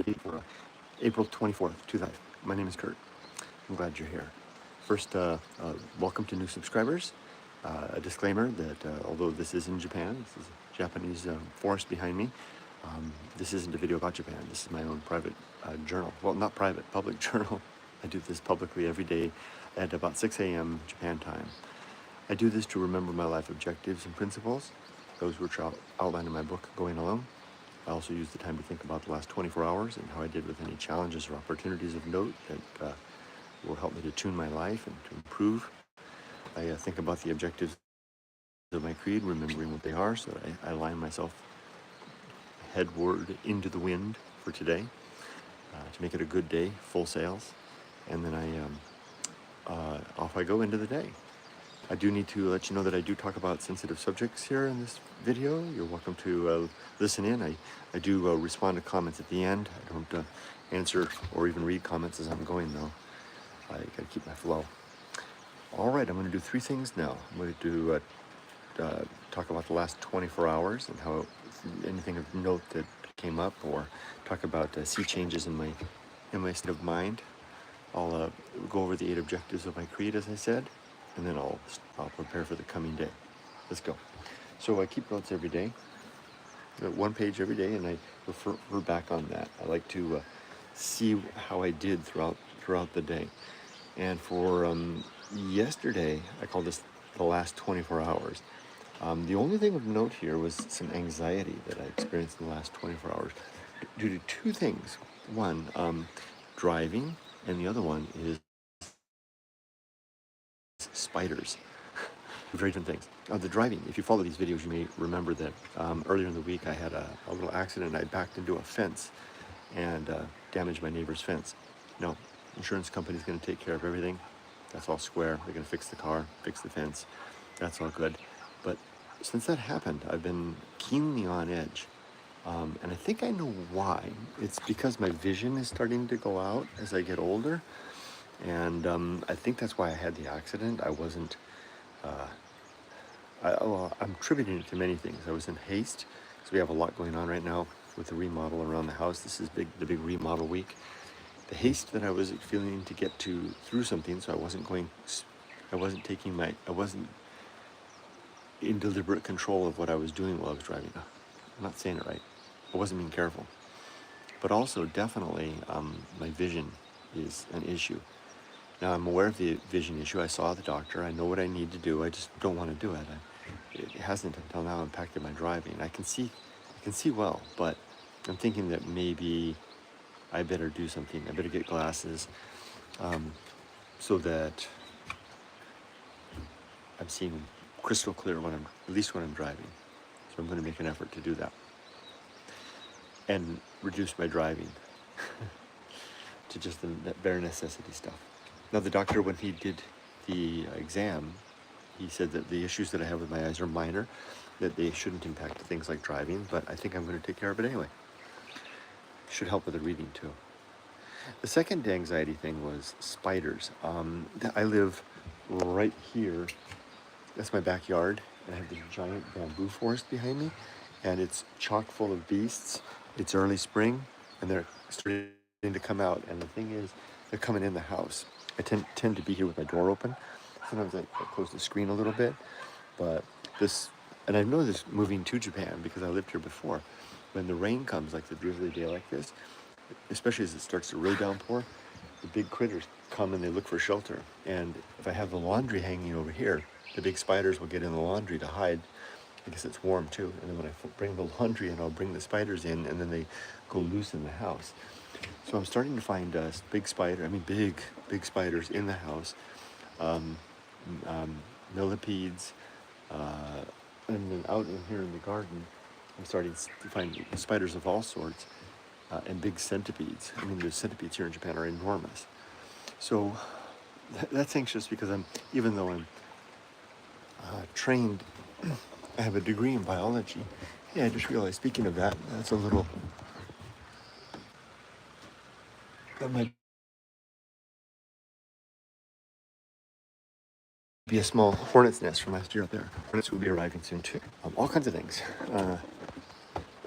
today for April 24th, 2000. My name is Kurt. I'm glad you're here. First, welcome to new subscribers. A disclaimer that although this is in Japan, this is a Japanese forest behind me, this isn't a video about Japan. This is my own private journal. Well, not private, public journal. I do this publicly every day at about 6 a.m. Japan time. I do this to remember my life objectives and principles, those which are outlined in my book, Going Alone. I also use the time to think about the last 24 hours and how I did with any challenges or opportunities of note that will help me to tune my life and to improve. I think about the objectives of my creed, remembering what they are, so that I align myself headward into the wind for today to make it a good day, full sails, and then off I go into the day. I do need to let you know that I do talk about sensitive subjects here in this video. You're welcome to listen in. I do respond to comments at the end. I don't answer or even read comments as I'm going, though. I gotta keep my flow. All right, I'm going to do three things now. I'm going to talk about the last 24 hours and how anything of note that came up, or talk about sea changes in my state of mind. I'll go over the 8 objectives of my creed, as I said, and then I'll prepare for the coming day. Let's go. So I keep notes every day, one page every day, and I refer back on that. I like to see how I did throughout the day. And for yesterday, I call this the last 24 hours. The only thing of note here was some anxiety that I experienced in the last 24 hours due to two things. One, driving, and the other one is spiders. Very different things. The driving, if you follow these videos, you may remember that earlier in the week I had a little accident. I backed into a fence and damaged my neighbor's fence. No, insurance company's going to take care of everything. That's all square. They're going to fix the car, fix the fence. That's all good. But since that happened, I've been keenly on edge. And I think I know why. It's because my vision is starting to go out as I get older. And I think that's why I had the accident. I wasn't, I'm attributing it to many things. I was in haste, because we have a lot going on right now with the remodel around the house. This is the big remodel week. The haste that I was feeling to get through something, so I wasn't in deliberate control of what I was doing while I was driving. I'm not saying it right. I wasn't being careful. But also, definitely, my vision is an issue. Now, I'm aware of the vision issue. I saw the doctor. I know what I need to do. I just don't want to do it. It hasn't until now impacted my driving. I can see well, but I'm thinking that maybe I better do something. I better get glasses so that I'm seeing crystal clear at least when I'm driving. So I'm going to make an effort to do that and reduce my driving to just the bare necessity stuff. Now, the doctor, when he did the exam, he said that the issues that I have with my eyes are minor, that they shouldn't impact things like driving, but I think I'm going to take care of it anyway. Should help with the reading too. The second anxiety thing was spiders. I live right here. That's my backyard, and I have this giant bamboo forest behind me, and it's chock full of beasts. It's early spring, and they're starting to come out, and the thing is, they're coming in the house. I tend to be here with my door open. Sometimes I close the screen a little bit, but and I've noticed moving to Japan, because I lived here before, when the rain comes, like the drizzly day like this, especially as it starts to really downpour, the big critters come and they look for shelter. And if I have the laundry hanging over here, the big spiders will get in the laundry to hide. I guess it's warm too. And then when I bring the laundry in, I'll bring the spiders in, and then they go loose in the house. So I'm starting to find big spiders in the house, millipedes, and then out in here in the garden, I'm starting to find spiders of all sorts, and big centipedes. I mean, the centipedes here in Japan are enormous. So that's anxious, because even though I'm trained, I have a degree in biology. Hey, I just realized, speaking of that, that might be a small hornet's nest from last year out there. Hornets will be arriving soon too. All kinds of things.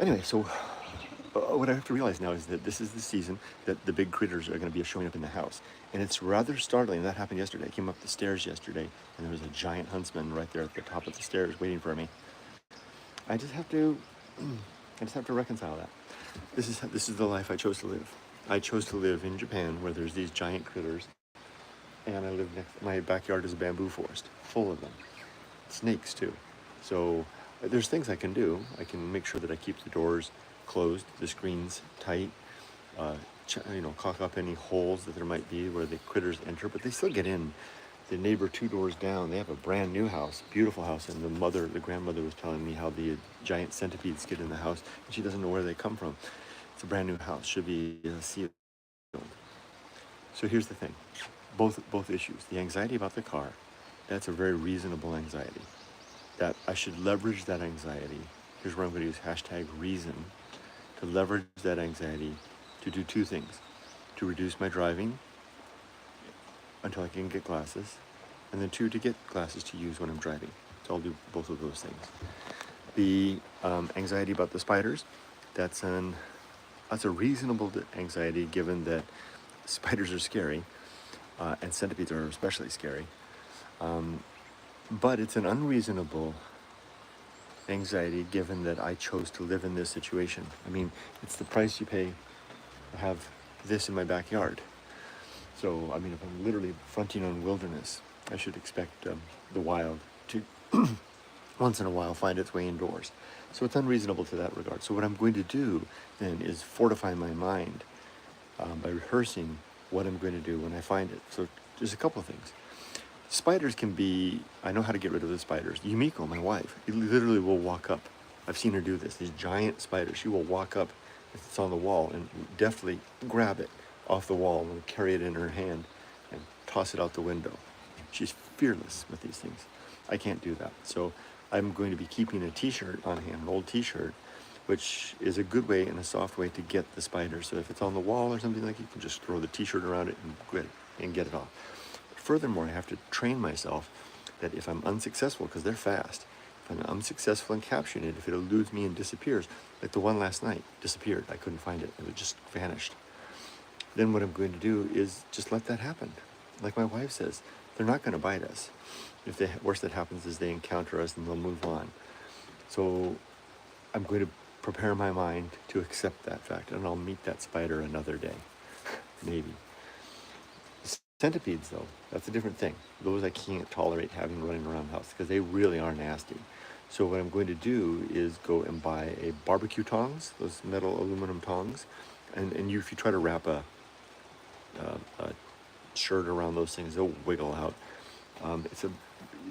Anyway, so what I have to realize now is that this is the season that the big critters are going to be showing up in the house. And it's rather startling. That happened yesterday. I came up the stairs yesterday, and there was a giant huntsman right there at the top of the stairs waiting for me. I just have to reconcile that. This is the life I chose to live. I chose to live in Japan, where there's these giant critters, and I live next. My backyard is a bamboo forest, full of them, snakes too. So there's things I can do. I can make sure that I keep the doors closed, the screens tight, caulk up any holes that there might be where the critters enter, but they still get in. The neighbor 2 doors down, they have a brand new house, beautiful house, and the grandmother was telling me how the giant centipedes get in the house, and she doesn't know where they come from. It's a brand new house, should be sealed. So here's the thing, both issues. The anxiety about the car, that's a very reasonable anxiety. That I should leverage that anxiety. Here's where I'm going to use #reason to leverage that anxiety to do 2 things: to reduce my driving until I can get glasses, and then 2, to get glasses to use when I'm driving. So I'll do both of those things. The anxiety about the spiders, that's a reasonable anxiety given that spiders are scary, and centipedes are especially scary. But it's an unreasonable anxiety given that I chose to live in this situation. I mean, it's the price you pay to have this in my backyard. So, I mean, if I'm literally fronting on wilderness, I should expect the wild to once in a while find its way indoors. So it's unreasonable to that regard. So what I'm going to do then is fortify my mind by rehearsing what I'm going to do when I find it. So there's a couple of things. Spiders can be, I know how to get rid of the spiders. Yumiko, my wife, literally will walk up. I've seen her do this, these giant spiders. She will walk up if it's on the wall and deftly grab it off the wall and carry it in her hand and toss it out the window. She's fearless with these things. I can't do that. So I'm going to be keeping a t-shirt on hand, an old t-shirt, which is a good way and a soft way to get the spider. So if it's on the wall or something, like, you can just throw the t-shirt around it and get it off. Furthermore, I have to train myself that if I'm unsuccessful, because they're fast, if I'm unsuccessful in capturing it, if it eludes me and disappears, like the one last night, disappeared. I couldn't find it. It just vanished. Then what I'm going to do is just let that happen. Like my wife says, they're not going to bite us. If the worst that happens is they encounter us and they'll move on. So I'm going to prepare my mind to accept that fact, and I'll meet that spider another day, maybe. Centipedes, though, that's a different thing. Those I can't tolerate having running around the house because they really are nasty. So what I'm going to do is go and buy a barbecue tongs, those metal aluminum tongs, and if you try to wrap a shirt around those things, they'll wiggle out.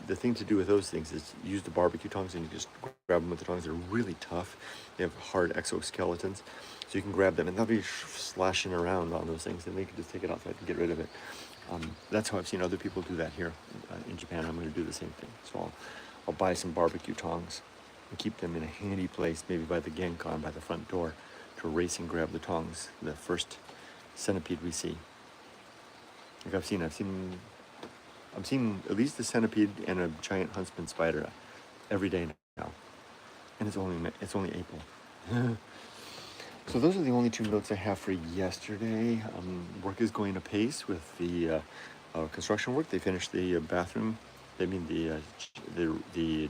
The thing to do with those things is use the barbecue tongs, and you just grab them with the tongs. They're really tough. They have hard exoskeletons, so you can grab them, and they'll be slashing around on those things, and they can just take it outside and get rid of it. That's how I've seen other people do that here in Japan. I'm going to do the same thing. So I'll buy some barbecue tongs and keep them in a handy place, maybe by the genkan, by the front door, to race and grab the tongs, the first centipede we see. Like I've seen at least a centipede and a giant huntsman spider every day now, and it's only April. So those are the only 2 notes I have for yesterday. Work is going apace with the construction work. They finished the bathroom. The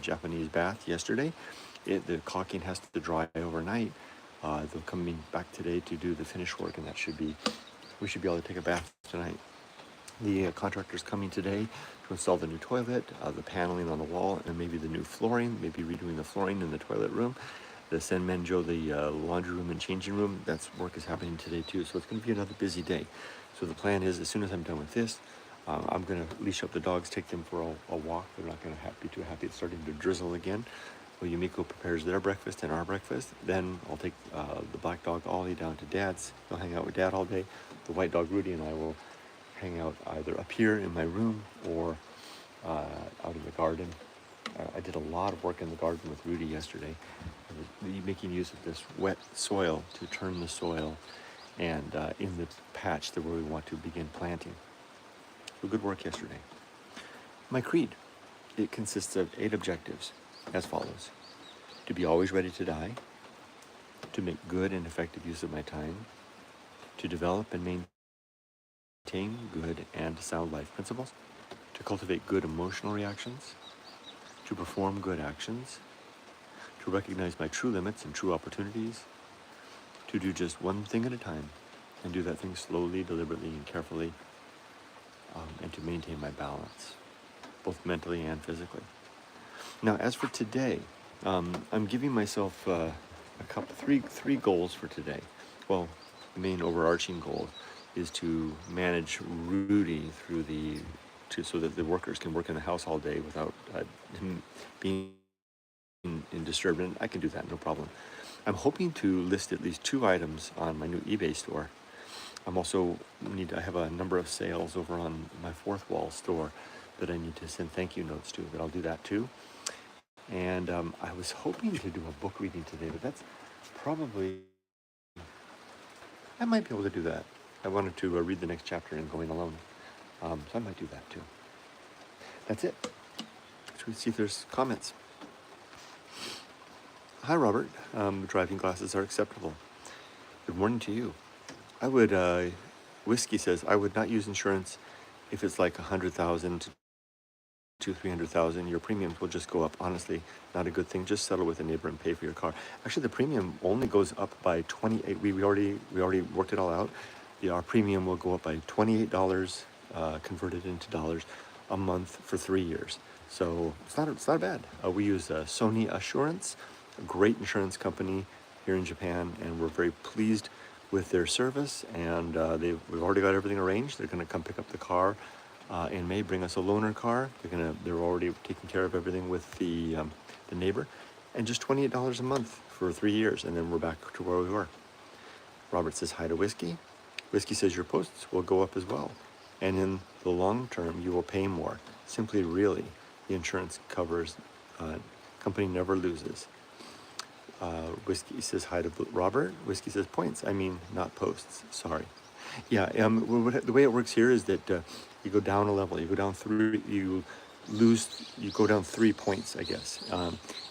Japanese bath yesterday. The caulking has to dry overnight. They'll come back today to do the finish work, and we should be able to take a bath tonight. The contractor's coming today to install the new toilet, the paneling on the wall, and maybe the new flooring, maybe redoing the flooring in the toilet room. The Senmenjo, the laundry room and changing room, work is happening today too. So it's going to be another busy day. So the plan is, as soon as I'm done with this, I'm going to leash up the dogs, take them for a walk. They're not going to be too happy. It's starting to drizzle again. Well, Yumiko prepares their breakfast and our breakfast. Then I'll take the black dog Ollie down to Dad's. He'll hang out with Dad all day. The white dog Rudy and I will hang out either up here in my room or out in the garden. I did a lot of work in the garden with Rudy yesterday, making use of this wet soil to turn the soil and in the patch where we want to begin planting. So good work yesterday. My creed, it consists of 8 objectives as follows: to be always ready to die, to make good and effective use of my time, to develop and maintain good and sound life principles, to cultivate good emotional reactions, to perform good actions, to recognize my true limits and true opportunities, to do just one thing at a time, and do that thing slowly, deliberately, and carefully, and to maintain my balance, both mentally and physically. Now, as for today, I'm giving myself three goals for today. Well, the main overarching goal is to manage Rudy so that the workers can work in the house all day without him being disturbed, and I can do that, no problem. I'm hoping to list at least 2 items on my new eBay store. I have a number of sales over on my Fourth Wall store that I need to send thank you notes to, but I'll do that too. And I was hoping to do a book reading today, but that's probably, I might be able to do that. I wanted to read the next chapter in Going Alone, so I might do that too. That's it. Let's see if there's comments. Hi, Robert. Driving glasses are acceptable. Good morning to you. Whiskey says, I would not use insurance if it's like 100,000 to 300,000. Your premiums will just go up. Honestly, not a good thing. Just settle with a neighbor and pay for your car. Actually, the premium only goes up by 28. We already worked it all out. Our premium will go up by $28, converted into dollars, a month for 3 years. So it's not bad. We use Sony Assurance, a great insurance company here in Japan, and we're very pleased with their service. And we've already got everything arranged. They're going to come pick up the car in May, bring us a loaner car. They're already taking care of everything with the neighbor, and just $28 a month for 3 years, and then we're back to where we were. Robert says hi to Whiskey. Whiskey says your posts will go up as well, and in the long term you will pay more. Simply, really, the insurance covers. Company never loses. Whiskey says hi to Robert. Whiskey says points. I mean, not posts. Sorry. Yeah. The way it works here is that you go down a level. You go down 3. You go down 3 points, I guess.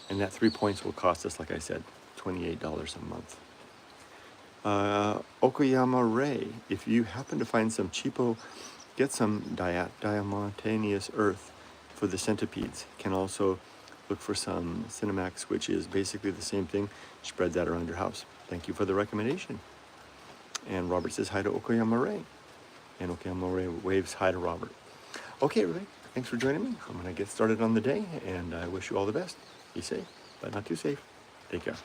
And that 3 points will cost us, like I said, $28 a month. Okoyama Ray, if you happen to find some cheapo, get some diatomaceous earth for the centipedes. Can also look for some Cinemax, which is basically the same thing. Spread that around your house. Thank you for the recommendation. And Robert says hi to Okoyama Ray. And Okoyama Ray waves hi to Robert. Okay, everybody, thanks for joining me. I'm going to get started on the day, and I wish you all the best. Be safe, but not too safe. Take care.